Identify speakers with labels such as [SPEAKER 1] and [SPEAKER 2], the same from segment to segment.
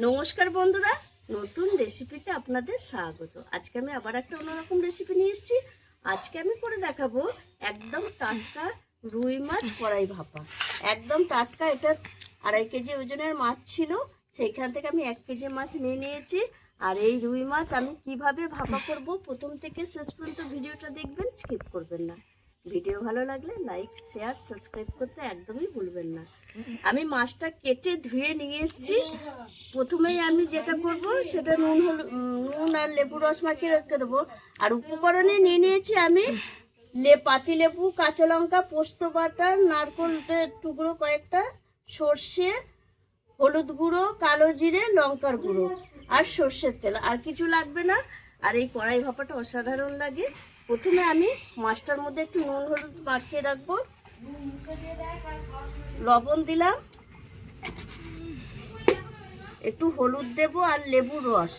[SPEAKER 1] নমস্কার বন্ধুরা, নতুন রেসিপিতে আপনাদের স্বাগত। আজকে আমি আবার একটা অন্যরকম রেসিপি নিয়ে এসেছি। আজকে আমি করে দেখাবো একদম টাটকা রুই মাছ কড়াই ভাপা। একদম টাটকা, এটা 2.5 কেজি ওজনের মাছ ছিল, সেইখান থেকে আমি 1 কেজি মাছ নিয়ে নিয়েছি। আর এই রুই মাছ আমি কিভাবে ভাপা করব, প্রথম থেকে শেষ পর্যন্ত ভিডিওটা দেখবেন, স্কিপ করবেন না। ভিডিও ভালো লাগলে লাইক, শেয়ার, সাবস্ক্রাইব করতে একদমই ভুলবেন না। আমি মাছটা কেটে ধুয়ে নিয়ে এসেছি। প্রথমেই আমি যেটা করব সেটা নুন আর লেবু রস মাখিয়ে রেখে দেবো। আর উপকরণে নিয়ে নিয়েছি আমি পাতি লেবু, কাঁচা লঙ্কা, পোস্ত বাটা, নারকেলের টুকরো কয়েকটা, সর্ষে, হলুদ গুঁড়ো, কালো জিরে, লঙ্কার গুঁড়ো আর সর্ষের তেল। আর কিছু লাগবে না। আর এই কড়াই ভাপাটা অসাধারণ লাগে। প্রথমে আমি মাছটার মধ্যে একটু নুন হলুদ মাখিয়ে রাখবো। লবণ দিলাম, একটু হলুদ দেব আর লেবুর রস।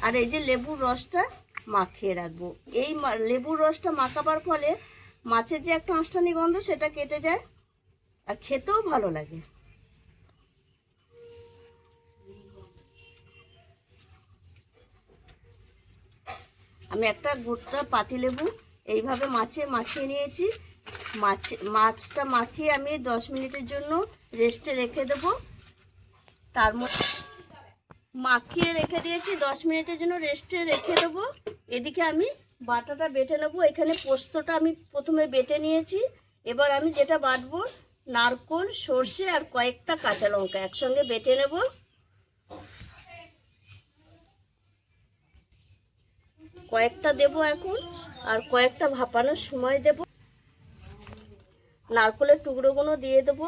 [SPEAKER 1] আর এই যে লেবুর রসটা মাখিয়ে রাখবো। এই লেবুর রসটা মাখাবার ফলে মাছের যে একটা আঁশটানি গন্ধ সেটা কেটে যায় আর খেতেও ভালো লাগে। আমি একটা গোটা পাতিলেবু এইভাবে মাছে মাখিয়ে নিয়েছি। মাছটা মাখিয়ে আমি 10 মিনিটের জন্য রেস্টে রেখে দেব। তার মধ্যে মাখিয়ে রেখে দিয়েছি, 10 মিনিটের জন্য রেস্টে রেখে দেবো। এদিকে আমি বাটাটা বেটে নেবো। এখানে পোস্তটা আমি প্রথমে বেটে নিয়েছি। এবার আমি যেটা বাটবো, নারকেল, সর্ষে আর কয়েকটা কাঁচা লঙ্কা একসঙ্গে বেটে নেব। কয়েকটা দেব এখন, আর কয়েকটা ভাপানোর সময় দেব। নারকেলের টুকরোগুলো দিয়ে দেবো।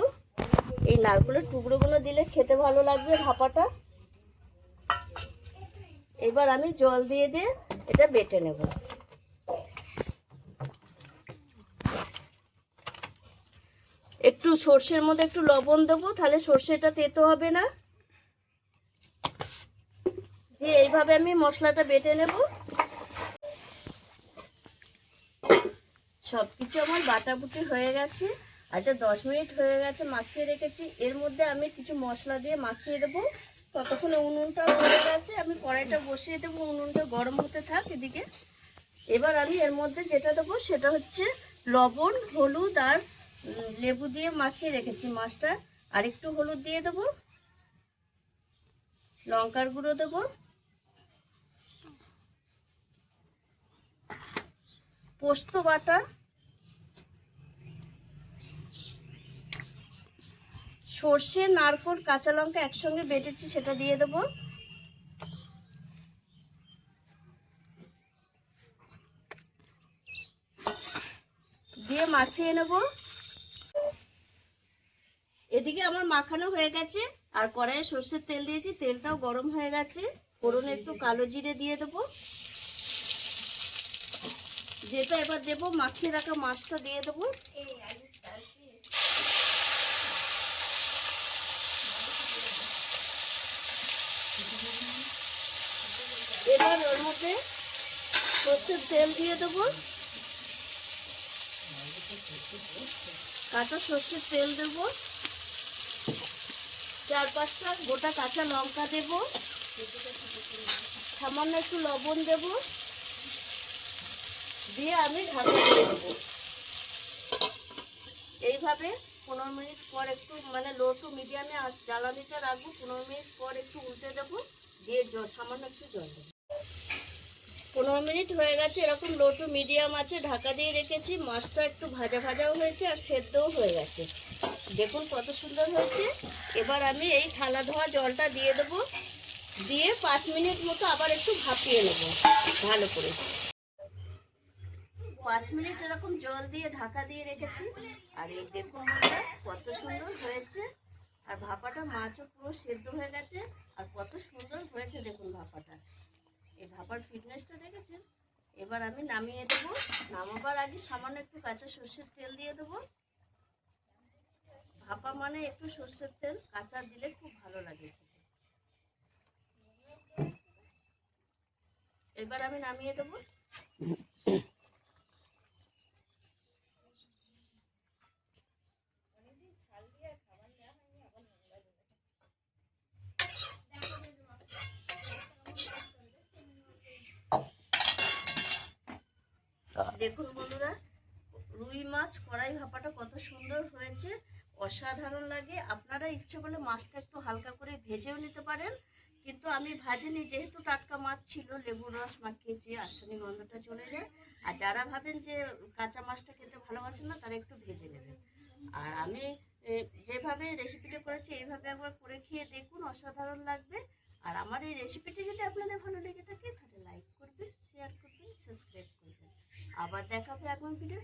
[SPEAKER 1] এই নারকেলের টুকরোগুলো দিলে খেতে ভালো লাগবে ভাপাটা। এবার আমি জল দিয়ে এটা বেটে নেব। একটু সর্ষের মধ্যে একটু লবণ দেবো, তাহলে সর্ষেটা তেতো হবে না। দিয়ে এইভাবে আমি মশলাটা বেটে নেব। সব কিছু আমার বাটাবুটি হয়ে গেছে। আর এটা 10 মিনিট হয়ে গেছে মাখিয়ে রেখেছি। এর মধ্যে আমি কিছু মশলা দিয়ে মাখিয়ে দেবো। ততক্ষণে উনুনটাও হয়ে গেছে, আমি কড়াইটা বসিয়ে দেবো। উনুনটা গরম হতে থাক এদিকে। এবার আমি এর মধ্যে যেটা দেবো সেটা হচ্ছে লবণ, হলুদ আর লেবু দিয়ে মাখিয়ে রেখেছি মাছটা। আর একটু হলুদ দিয়ে দেবো, লঙ্কার গুঁড়ো দেবো, পোস্ত বাটা, সর্ষে, নারকেল, কাঁচা লঙ্কা একসঙ্গে বেটেছি সেটা দিয়ে দেবো। দিয়ে মাখিয়ে নেব। এদিকে আমার মাখানো হয়ে গেছে। আর কড়াইয়ে সর্ষের তেল দিয়েছি, তেলটাও গরম হয়ে গেছে। ফোড়নে একটু কালো জিরে দিয়ে দেবো। যেটা এবার দেবো মাখিয়ে রাখা মাছটা দিয়ে দেবো। এবার ওর মধ্যে সর্ষের তেল দিয়ে দেবো, কাঁচা সর্ষের তেল দেবো, 4-5টা গোটা কাঁচা লঙ্কা দেব, সামান্য একটু লবণ দেব, দিয়ে আমি ঢাকা দিয়ে দেবো। এইভাবে 15 মিনিট পর একটু লো টু মিডিয়ামে জ্বালানিটা রাখবো। 15 মিনিট পর একটু উল্টে দেবো, দিয়ে সামান্য একটু জল দেবো। 15 মিনিট হয়ে গেছে, এরকম লো টু মিডিয়াম আছে, ঢাকা দিয়ে রেখেছি। মাছটা একটু ভাজা ভাজাও হয়েছে আর সেদ্ধও হয়ে গেছে। দেখুন কত সুন্দর হয়েছে। এবার আমি এই থালা ধোয়া জলটা দিয়ে দেবো। দিয়ে 5 মিনিট মতো আবার একটু ভাপিয়ে নেব ভালো করে। 5 মিনিট এরকম জল দিয়ে ঢাকা দিয়ে রেখেছি। আর এই দেখুন কত সুন্দর হয়েছে। আর ভাপাটা মাছও পুরো সেদ্ধ হয়ে গেছে। আর কত সুন্দর হয়েছে দেখুন ভাপাটা। এই ভাপার ফিটনেসটা দেখেছেন। এবার আমি নামিয়ে দেবো। নামাবার আগে সামান্য একটু কাঁচা সর্ষের তেল দিয়ে দেবো। ভাপা মানে একটু সর্ষের তেল কাঁচা দিলে খুব ভালো লাগে। এবার আমি নামিয়ে দেবো। দেখুন বন্ধুরা, রুই মাছ কড়াই ভাপাটা কত সুন্দর হয়েছে, অসাধারণ লাগে। আপনারা ইচ্ছে করলে মাছটা একটু হালকা করে ভেজেও নিতে পারেন, কিন্তু আমি ভাজিনি, যেহেতু টাটকা মাছ ছিল, লেবুর রস মাখিয়েছি, আসানি গন্ধটা চলে যায়। আর যারা ভাবেন যে কাঁচা মাছটা খেতে ভালোবাসেন না, তারা একটু ভেজে নেবেন। আর আমি যেভাবে রেসিপিটা করেছি এইভাবে একবার করে খেয়ে দেখুন, অসাধারণ লাগবে। আর আমার এই রেসিপিটি যদি আপনাদের ভালো লেগে থাকে, তাহলে লাইক করবেন, শেয়ার করবেন, সাবস্ক্রাইব করবেন। আবার দেখা হবে আগামী ভিডিও।